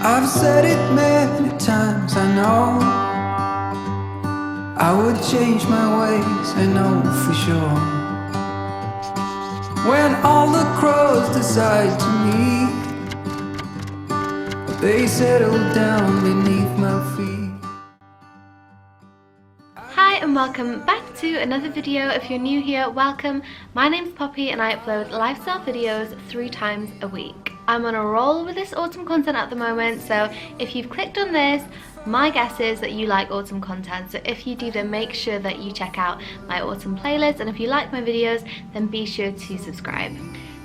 I've said it many times, I know I would change my ways, I know for sure. When all the crows decide to meet, they settle down beneath my feet. Hi and welcome back to another video. If you're new here, welcome. My name's Poppy and I upload lifestyle videos 3 times a week. I'm on a roll with this autumn content at the moment, so if you've clicked on this, my guess is that you like autumn content. So if you do, then make sure that you check out my autumn playlist, and if you like my videos, then be sure to subscribe.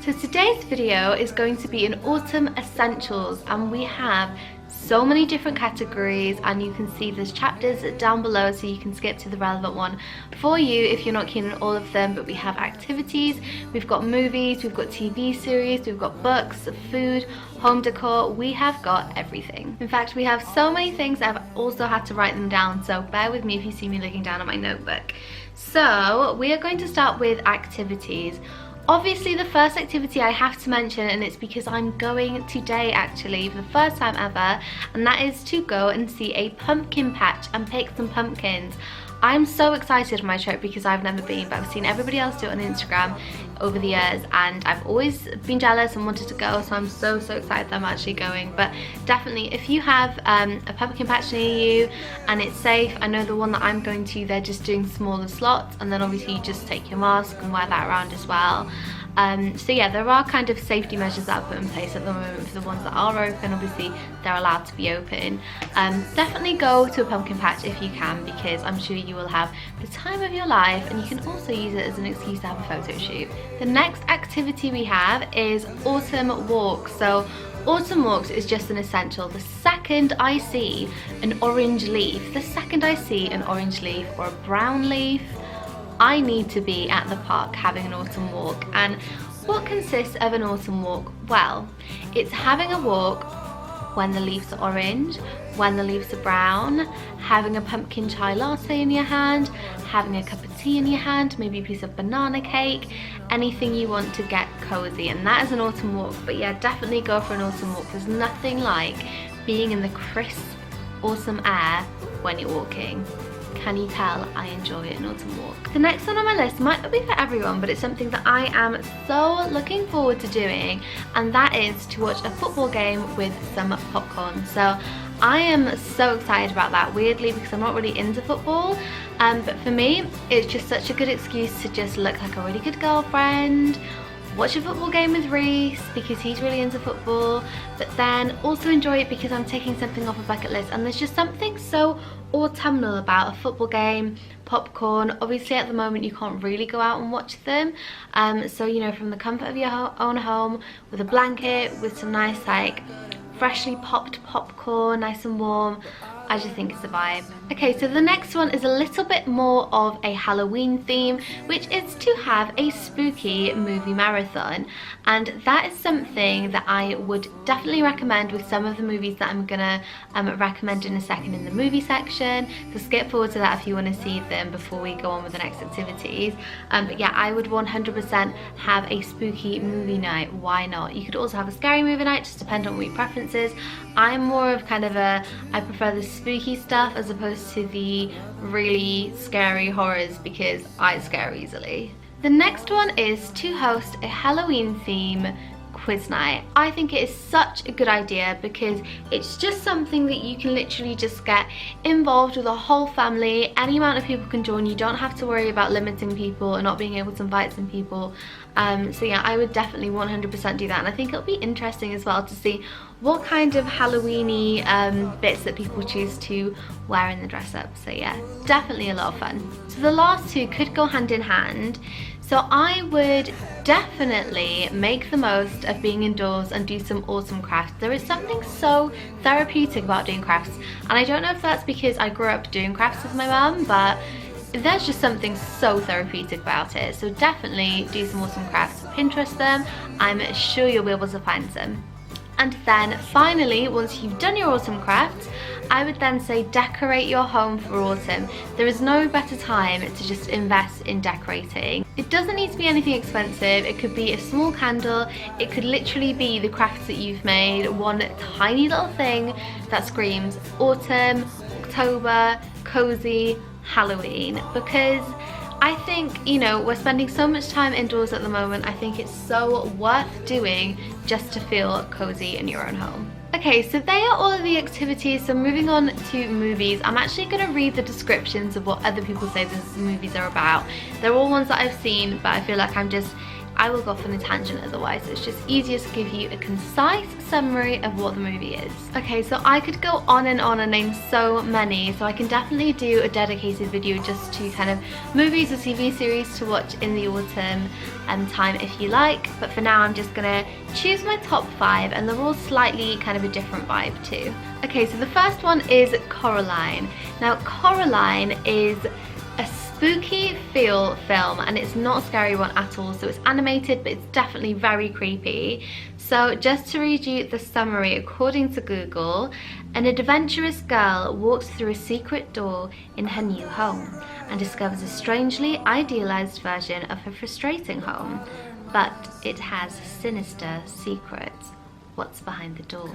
So today's video is going to be an autumn essentials, and we have so many different categories, and you can see there's chapters down below so you can skip to the relevant one for you if you're not keen on all of them. But we have activities, we've got movies, we've got TV series, we've got books, food, home decor. We have got everything. In fact, we have so many things I've also had to write them down, so bear with me if you see me looking down at my notebook. So we are going to start with activities. Obviously the first activity I have to mention, and it's because I'm going today actually for the first time ever, and that is to go and see a pumpkin patch and pick some pumpkins. I'm so excited for my trip because I've never been, but I've seen everybody else do it on Instagram over the years and I've always been jealous and wanted to go, so I'm so excited that I'm actually going. But definitely if you have a pumpkin patch near you and it's safe, I know the one that I'm going to, they're just doing smaller slots, and then obviously you just take your mask and wear that around as well. So yeah, there are kind of safety measures that are put in place at the moment for the ones that are open. Obviously they're allowed to be open. Definitely go to a pumpkin patch if you can, because I'm sure you will have the time of your life, and you can also use it as an excuse to have a photo shoot. The next activity we have is autumn walks. So autumn walks is just an essential. The second I see an orange leaf, or a brown leaf, I need to be at the park having an autumn walk. And what consists of an autumn walk? Well, it's having a walk when the leaves are orange, when the leaves are brown, having a pumpkin chai latte in your hand, having a cup of tea in your hand, maybe a piece of banana cake, anything you want to get cozy, and that is an autumn walk. But yeah, definitely go for an autumn walk. There's nothing like being in the crisp autumn air when you're walking. Can you tell I enjoy an autumn walk? The next one on my list might not be for everyone, but it's something that I am so looking forward to doing, and that is to watch a football game with some popcorn. So I am so excited about that, weirdly, because I'm not really into football, but for me it's just such a good excuse to just look like a really good girlfriend, watch a football game with Reese because he's really into football, but then also enjoy it because I'm taking something off a bucket list. And there's just something so autumnal about a football game, popcorn. Obviously at the moment you can't really go out and watch them, so you know, from the comfort of your own home with a blanket, with some nice like freshly popped popcorn, nice and warm, I just think it's a vibe. Okay, so the next one is a little bit more of a Halloween theme, which is to have a spooky movie marathon. And that is something that I would definitely recommend with some of the movies that I'm gonna recommend in a second in the movie section. So skip forward to that if you want to see them before we go on with the next activities. But yeah, I would 100% have a spooky movie night. Why not? You could also have a scary movie night, just depending on what your preference is. I'm more of kind of I prefer the spooky stuff as opposed to the really scary horrors because I scare easily. The next one is to host a Halloween theme quiz night. I think it is such a good idea because it's just something that you can literally just get involved with a whole family. Any amount of people can join. You don't have to worry about limiting people and not being able to invite some people. So yeah, I would definitely 100% do that, and I think it'll be interesting as well to see what kind of Halloween-y bits that people choose to wear in the dress up. So yeah, definitely a lot of fun. So the last two could go hand in hand. So I would definitely make the most of being indoors and do some autumn crafts. There is something so therapeutic about doing crafts, and I don't know if that's because I grew up doing crafts with my mum, but there's just something so therapeutic about it. So definitely do some autumn crafts. Pinterest them, I'm sure you'll be able to find some. And then finally, once you've done your autumn crafts, I would then say decorate your home for autumn. There is no better time to just invest in decorating. It doesn't need to be anything expensive. It could be a small candle. It could literally be the crafts that you've made, one tiny little thing that screams autumn, October, cozy, Halloween, because I think, you know, we're spending so much time indoors at the moment. I think it's so worth doing just to feel cozy in your own home. Okay, so they are all of the activities. So moving on to movies, I'm actually going to read the descriptions of what other people say the movies are about. They're all ones that I've seen, but I feel like I will go off on a tangent otherwise, so it's just easier to give you a concise summary of what the movie is. Okay, so I could go on and name so many, so I can definitely do a dedicated video just to kind of movies or TV series to watch in the autumn time if you like, but for now I'm just gonna choose my top 5, and they're all slightly kind of a different vibe too. Okay, so the first one is Coraline. Now Coraline is a spooky feel film, and it's not a scary one at all. So it's animated, but it's definitely very creepy. So just to read you the summary, according to Google, an adventurous girl walks through a secret door in her new home and discovers a strangely idealized version of her frustrating home, but it has sinister secrets. What's behind the door?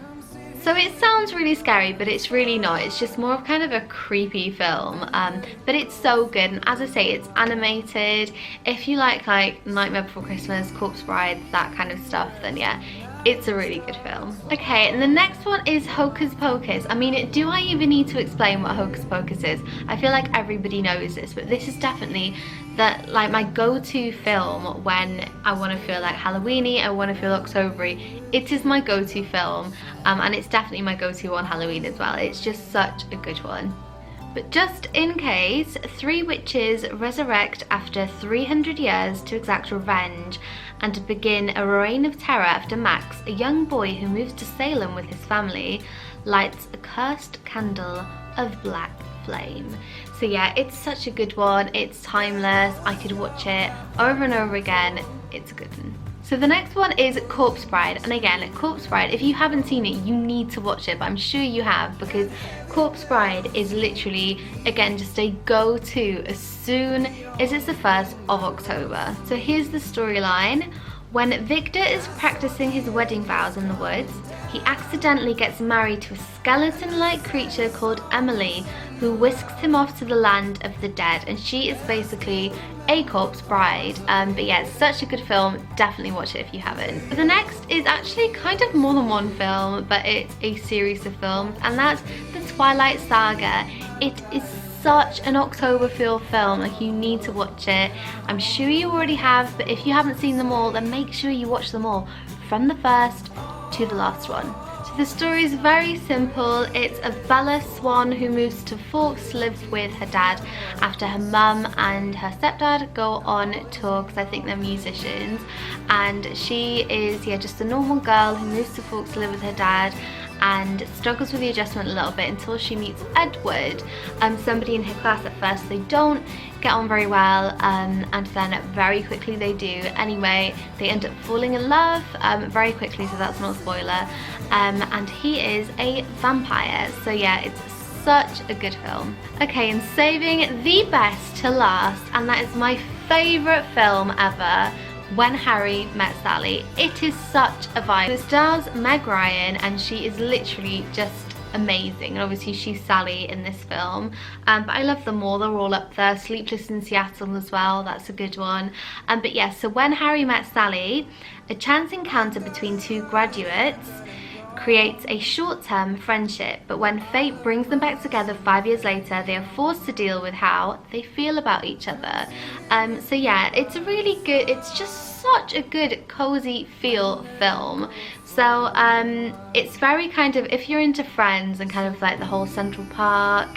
So it sounds really scary, but it's really not. It's just more of kind of a creepy film, but it's so good. And as I say, it's animated. If you like Nightmare Before Christmas, Corpse Bride, that kind of stuff, then yeah, it's a really good film. Okay, and the next one is Hocus Pocus. I mean, do I even need to explain what Hocus Pocus is? I feel like everybody knows this, but this is definitely my go-to film when I want to feel like Halloweeny, I want to feel Octobery. It is my go-to film, and it's definitely my go-to on Halloween as well. It's just such a good one. But just in case, 3 witches resurrect after 300 years to exact revenge and to begin a reign of terror after Max, a young boy who moves to Salem with his family, lights a cursed candle of black flame. So yeah, it's such a good one. It's timeless. I could watch it over and over again. It's a good one. So the next one is Corpse Bride, and again, Corpse Bride, if you haven't seen it, you need to watch it, but I'm sure you have, because Corpse Bride is literally, again, just a go-to as soon as it's the 1st of October. So here's the storyline. When Victor is practicing his wedding vows in the woods, he accidentally gets married to a skeleton-like creature called Emily, who whisks him off to the land of the dead, and she is basically a corpse bride. But yeah, it's such a good film. Definitely watch it if you haven't. The next is actually kind of more than one film, but it's a series of films, and that's the Twilight Saga. It is such an October feel film, like you need to watch it. I'm sure you already have, but if you haven't seen them all, then make sure you watch them all from the first to the last one. So the story is very simple. It's of Bella Swan, who moves to Forks to live with her dad after her mum and her stepdad go on tour, because I think they're musicians, and she is just a normal girl who moves to Forks to live with her dad and struggles with the adjustment a little bit until she meets Edward, somebody in her class. At first they don't get on very well, and then very quickly they do. Anyway, they end up falling in love very quickly, so that's not a spoiler, and he is a vampire. So yeah, it's such a good film. Okay, and saving the best to last, and that is my favourite film ever, When Harry Met Sally. It is such a vibe. It stars Meg Ryan, and she is literally just amazing, and obviously she's Sally in this film, but I love them all. They're all up there. Sleepless in Seattle as well, that's a good one. But yeah, so When Harry Met Sally, a chance encounter between 2 graduates creates a short-term friendship, but when fate brings them back together 5 years later, they are forced to deal with how they feel about each other. So yeah, it's a really good, it's just such a good cozy feel film. So it's very kind of, if you're into Friends and kind of like the whole Central Park,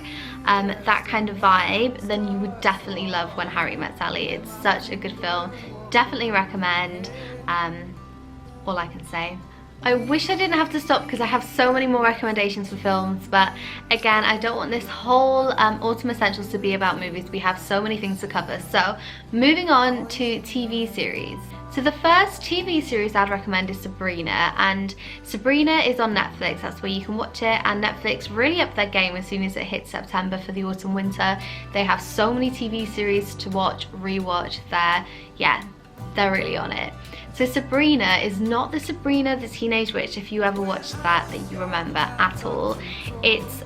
that kind of vibe, then you would definitely love When Harry Met Sally. It's such a good film. Definitely recommend. All I can say. I wish I didn't have to stop because I have so many more recommendations for films, but again, I don't want this whole Autumn Essentials to be about movies. We have so many things to cover. So moving on to TV series. So the first TV series I'd recommend is Sabrina, and Sabrina is on Netflix. That's where you can watch it, and Netflix really upped their game as soon as it hit September for the autumn winter. They have so many TV series to watch, rewatch. They're really on it. So Sabrina is not the Sabrina the Teenage Witch, if you ever watched that you remember at all. It's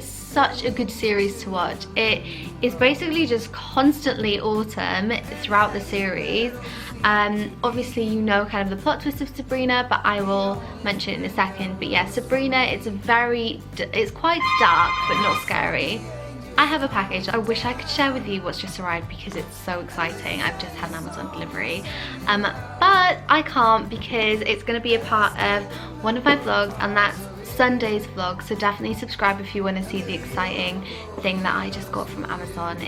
such a good series to watch. It is basically just constantly autumn throughout the series. Obviously you know kind of the plot twist of Sabrina, but I will mention it in a second. But yeah, Sabrina, it's quite dark but not scary. I have a package I wish I could share with you what's just arrived because it's so exciting. I've just had an Amazon delivery, but I can't because it's going to be a part of one of my vlogs, and that's Sunday's vlog. So definitely subscribe if you want to see the exciting thing that I just got from Amazon.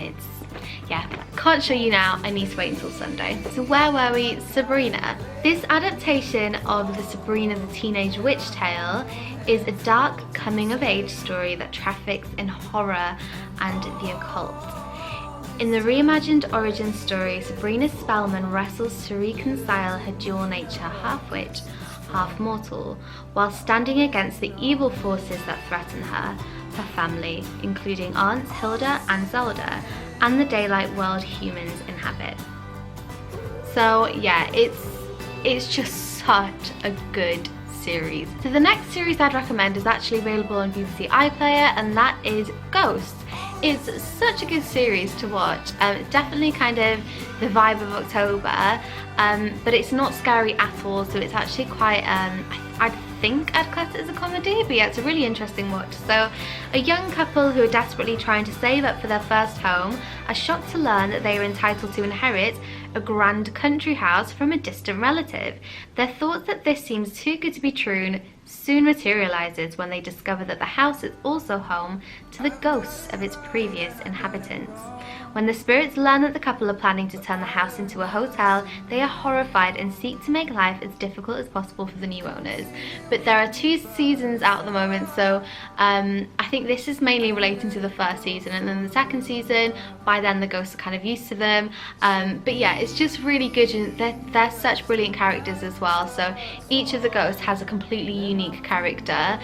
Can't show you now, I need to wait until Sunday. So where were we? Sabrina. This adaptation of the Sabrina the Teenage Witch tale is a dark coming-of-age story that traffics in horror and the occult. In the reimagined origin story, Sabrina Spellman wrestles to reconcile her dual nature, half witch, half mortal, while standing against the evil forces that threaten her family, including aunts Hilda and Zelda, and the daylight world humans inhabit. So yeah, it's just such a good series. So the next series I'd recommend is actually available on BBC iPlayer, and that is Ghosts. It's such a good series to watch. It's definitely kind of the vibe of October, but it's not scary at all, so it's actually quite, I think I'd class it as a comedy, but yeah, it's a really interesting watch. So a young couple who are desperately trying to save up for their first home are shocked to learn that they are entitled to inherit a grand country house from a distant relative. Their thoughts that this seems too good to be true soon materializes when they discover that the house is also home to the ghosts of its previous inhabitants. When the spirits learn that the couple are planning to turn the house into a hotel, they are horrified and seek to make life as difficult as possible for the new owners. But there are 2 seasons out at the moment, so I think this is mainly relating to the first season, and then the second season, by then the ghosts are kind of used to them. But yeah, it's just really good, and they're such brilliant characters as well. So each of the ghosts has a completely unique character.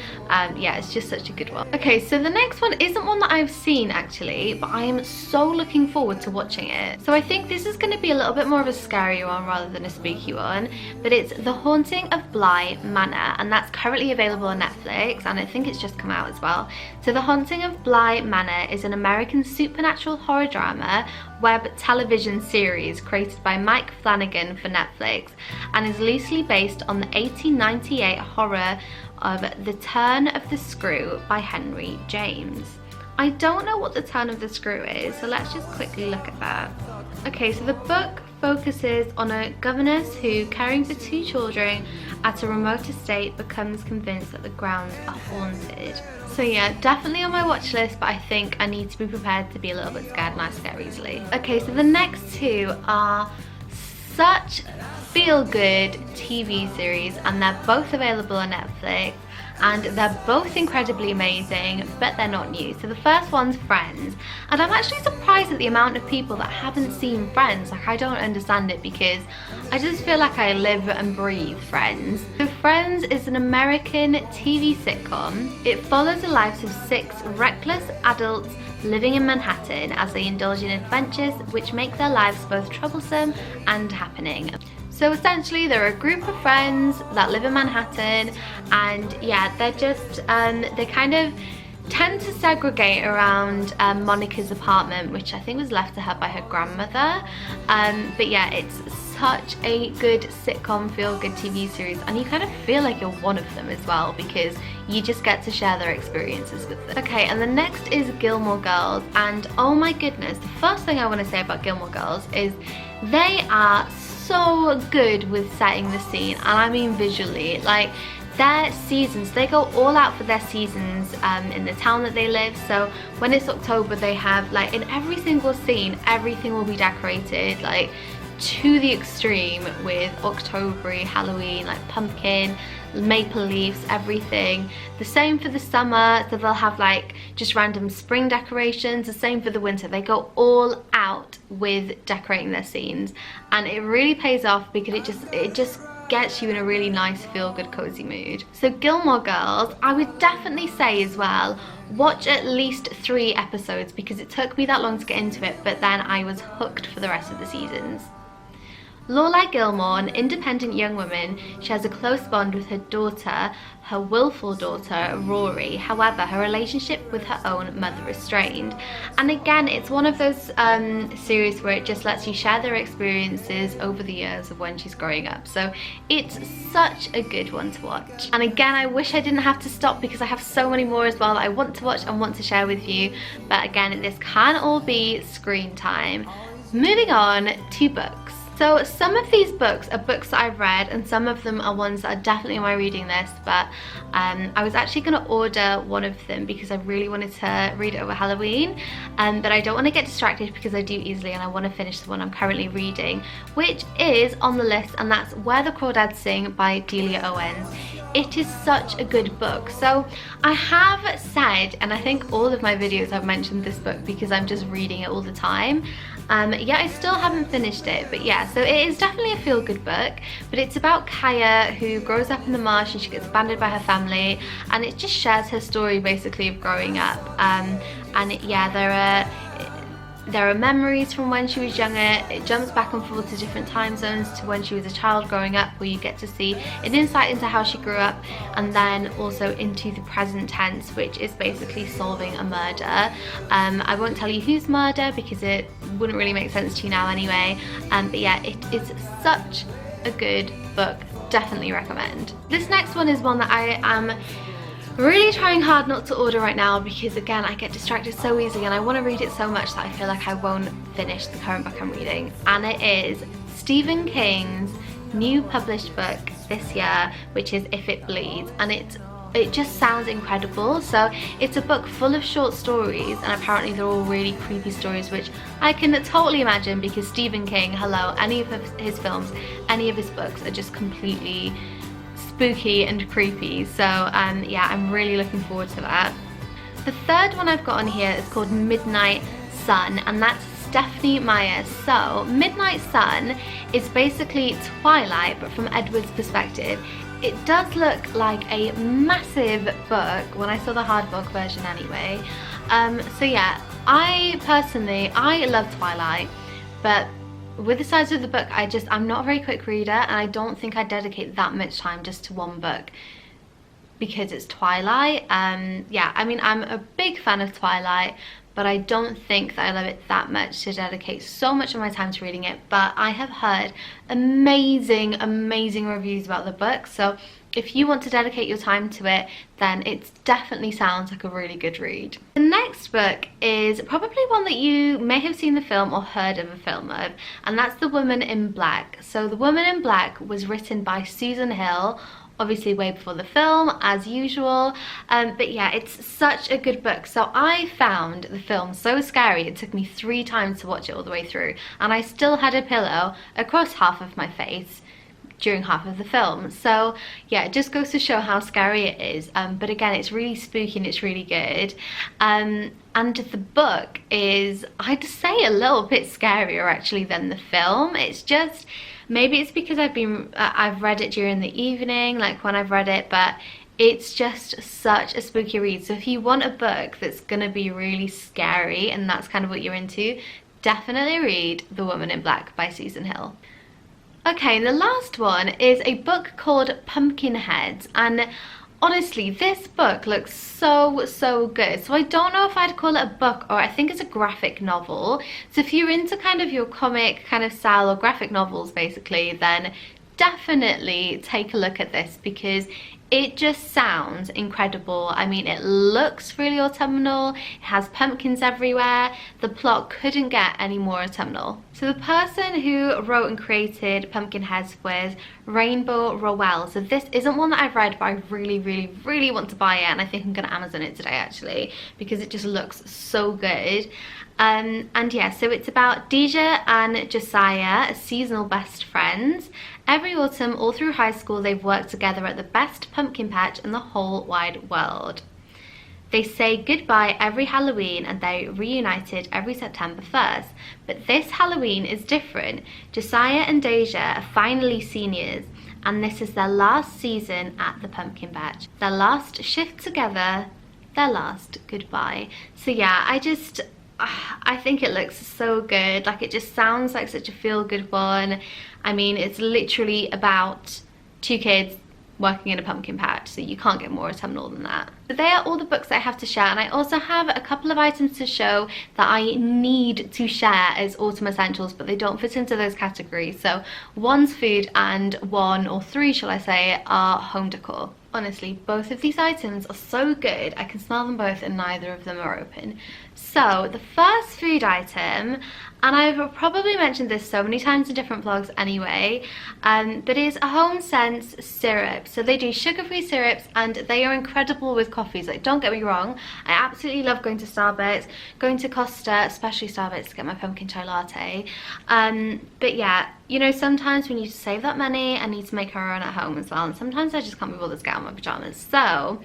Yeah, it's just such a good one. Okay, so the next one isn't one that I've seen actually, but I am so looking forward to watching it. So I think this is going to be a little bit more of a scary one rather than a spooky one, but it's The Haunting of Bly Manor, and that's currently available on Netflix, and I think it's just come out as well. So The Haunting of Bly Manor is an American supernatural horror drama web television series created by Mike Flanagan for Netflix, and is loosely based on the 1898 horror of The Turn of the Screw by Henry James. I don't know what The Turn of the Screw is, so let's just quickly look at that. Okay, so the book focuses on a governess who, caring for 2 children at a remote estate, becomes convinced that the grounds are haunted. So yeah, definitely on my watch list, but I think I need to be prepared to be a little bit scared and I scare easily. Okay, so the next 2 are such feel-good TV series, and they're both available on Netflix, and they're both incredibly amazing, but they're not new. So the first one's Friends, and I'm actually surprised at the amount of people that haven't seen Friends. Like, I don't understand it because I just feel like I live and breathe Friends. So Friends is an American TV sitcom. It follows the lives of 6 reckless adults living in Manhattan as they indulge in adventures which make their lives both troublesome and happening. So essentially they're a group of friends that live in Manhattan, and yeah, they're just, they kind of tend to segregate around Monica's apartment, which I think was left to her by her grandmother. But yeah, it's such a good sitcom, feel-good TV series, and you kind of feel like you're one of them as well because you just get to share their experiences with them. Okay, and the next is Gilmore Girls, and oh my goodness, the first thing I want to say about Gilmore Girls is they are so good with setting the scene, and I mean visually. Like, their seasons, they go all out for their seasons in the town that they live. So when it's October, they have, like, in every single scene, everything will be decorated. Like, to the extreme with October, Halloween, like pumpkin, maple leaves, everything. The same for the summer, so they'll have like just random spring decorations. The same for the winter, they go all out with decorating their scenes, and it really pays off because it just gets you in a really nice, feel-good, cozy mood. So Gilmore Girls, I would definitely say as well, watch at least 3 episodes because it took me that long to get into it, but then I was hooked for the rest of the seasons. Lorelai Gilmore, an independent young woman, she has a close bond with her daughter, her willful daughter, Rory. However, her relationship with her own mother is strained. And again, it's one of those series where it just lets you share their experiences over the years of when she's growing up. So it's such a good one to watch. And again, I wish I didn't have to stop because I have so many more as well that I want to watch and want to share with you. But again, this can all be screen time. Moving on to books. So some of these books are books that I've read, and some of them are ones that are definitely on my reading list, but I was actually going to order one of them because I really wanted to read it over Halloween, but I don't want to get distracted because I do easily, and I want to finish the one I'm currently reading, which is on the list, and that's Where the Crawdads Sing by Delia Owens. It is such a good book. So I have said, and I think all of my videos I've mentioned this book because I'm just reading it all the time. Yeah, I still haven't finished it, but yeah, so it is definitely a feel-good book, but it's about Kaya, who grows up in the marsh and she gets abandoned by her family, and it just shares her story basically of growing up. Yeah, there are memories from when she was younger. It jumps back and forth to different time zones to when she was a child growing up, where you get to see an insight into how she grew up, and then also into the present tense, which is basically solving a murder. I won't tell you whose murder because it wouldn't really make sense to you now anyway, but yeah, it is such a good book. Definitely recommend. This next one is one that I am really trying hard not to order right now because again, I get distracted so easily and I want to read it so much that I feel like I won't finish the current book I'm reading, and it is Stephen King's new published book this year, which is If It Bleeds, and it just sounds incredible. So it's a book full of short stories, and apparently they're all really creepy stories, which I can totally imagine because Stephen King, hello, any of his films, any of his books are just completely spooky and creepy. So yeah, I'm really looking forward to that. The third one I've got on here is called Midnight Sun, and that's Stephanie Meyer. So Midnight Sun is basically Twilight, but from Edward's perspective. It does look like a massive book when I saw the hardbook version anyway. So yeah, I love Twilight, but with the size of the book, I'm not a very quick reader, and I don't think I'd dedicate that much time just to one book because it's Twilight. Yeah, I mean, I'm a big fan of Twilight, but I don't think that I love it that much to dedicate so much of my time to reading it. But I have heard amazing, amazing reviews about the book, so if you want to dedicate your time to it, then it definitely sounds like a really good read. The next book is probably one that you may have seen the film or heard of a film of, and that's The Woman in Black. So The Woman in Black was written by Susan Hill, obviously way before the film, as usual, but yeah, it's such a good book. So I found the film so scary, it took me 3 times to watch it all the way through, and I still had a pillow across half of my face during half of the film. So yeah, it just goes to show how scary it is, but again, it's really spooky and it's really good. And the book is, I'd say, a little bit scarier actually than the film. It's just, maybe it's because I've read it during the evening, like when I've read it, but it's just such a spooky read. So if you want a book that's gonna be really scary and that's kind of what you're into, definitely read The Woman in Black by Susan Hill. Okay, the last one is a book called Pumpkinheads, and honestly, this book looks so good. So I don't know if I'd call it a book, or I think it's a graphic novel. So if you're into kind of your comic kind of style or graphic novels basically, then definitely take a look at this because It just sounds incredible. I mean, it looks really autumnal, it has pumpkins everywhere. The plot couldn't get any more autumnal. So the person who wrote and created Pumpkinheads was Rainbow Rowell. So this isn't one that I've read, but I really want to buy it, and I think I'm gonna Amazon it today actually, because it just looks so good. And yeah, so it's about Deja and Josiah, seasonal best friends. Every autumn, all through high school, they've worked together at the best pumpkin patch in the whole wide world. They say goodbye every Halloween and they reunited every September 1st. But this Halloween is different. Josiah and Deja are finally seniors, and this is their last season at the pumpkin patch. Their last shift together, their last goodbye. So yeah, I think it looks so good. Like, it just sounds like such a feel-good one. I mean, it's literally about two kids working in a pumpkin patch, so you can't get more autumnal than that. So they are all the books that I have to share, and I also have a couple of items to show that I need to share as autumn essentials, but they don't fit into those categories. So one's food and one, or three shall I say, are home decor. Honestly, both of these items are so good. I can smell them both and neither of them are open. So the first food item, and I've probably mentioned this so many times in different vlogs anyway, but is a Home Sense syrup. So they do sugar-free syrups and they are incredible with coffees. Like, don't get me wrong, I absolutely love going to Starbucks, going to Costa, especially Starbucks, to get my pumpkin chai latte. But yeah, you know, sometimes we need to save that money and need to make our own at home as well, and sometimes I just can't be bothered to get out of my pajamas. So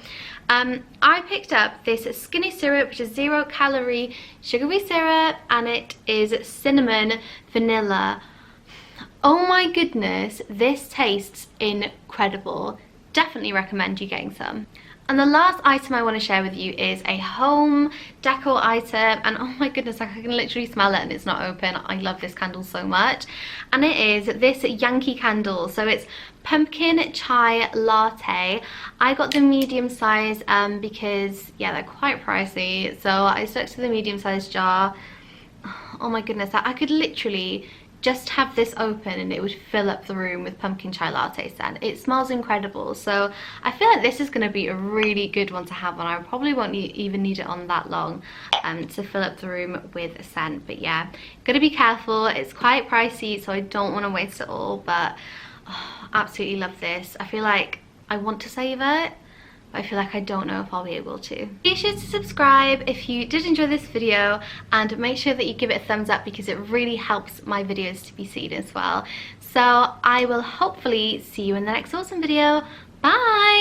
I picked up this skinny syrup, which is 0-calorie sugary syrup, and it is cinnamon vanilla. Oh my goodness, this tastes incredible. Definitely recommend you getting some. And the last item I want to share with you is a home decor item, and oh my goodness, like, I can literally smell it and it's not open. I love this candle so much, and it is this Yankee candle. So it's pumpkin chai latte. I got the medium size because yeah, they're quite pricey, so I stuck to the medium sized jar. Oh my goodness, I could literally just have this open and it would fill up the room with pumpkin chai latte scent. It smells incredible, so I feel like this is going to be a really good one to have on. I probably won't even need it on that long to fill up the room with a scent. But yeah, gotta be careful, it's quite pricey, so I don't want to waste it all, but oh, absolutely love this. I feel like I want to save it, I feel like I don't know if I'll be able to. Be sure to subscribe if you did enjoy this video, and make sure that you give it a thumbs up because it really helps my videos to be seen as well. So I will hopefully see you in the next awesome video. Bye!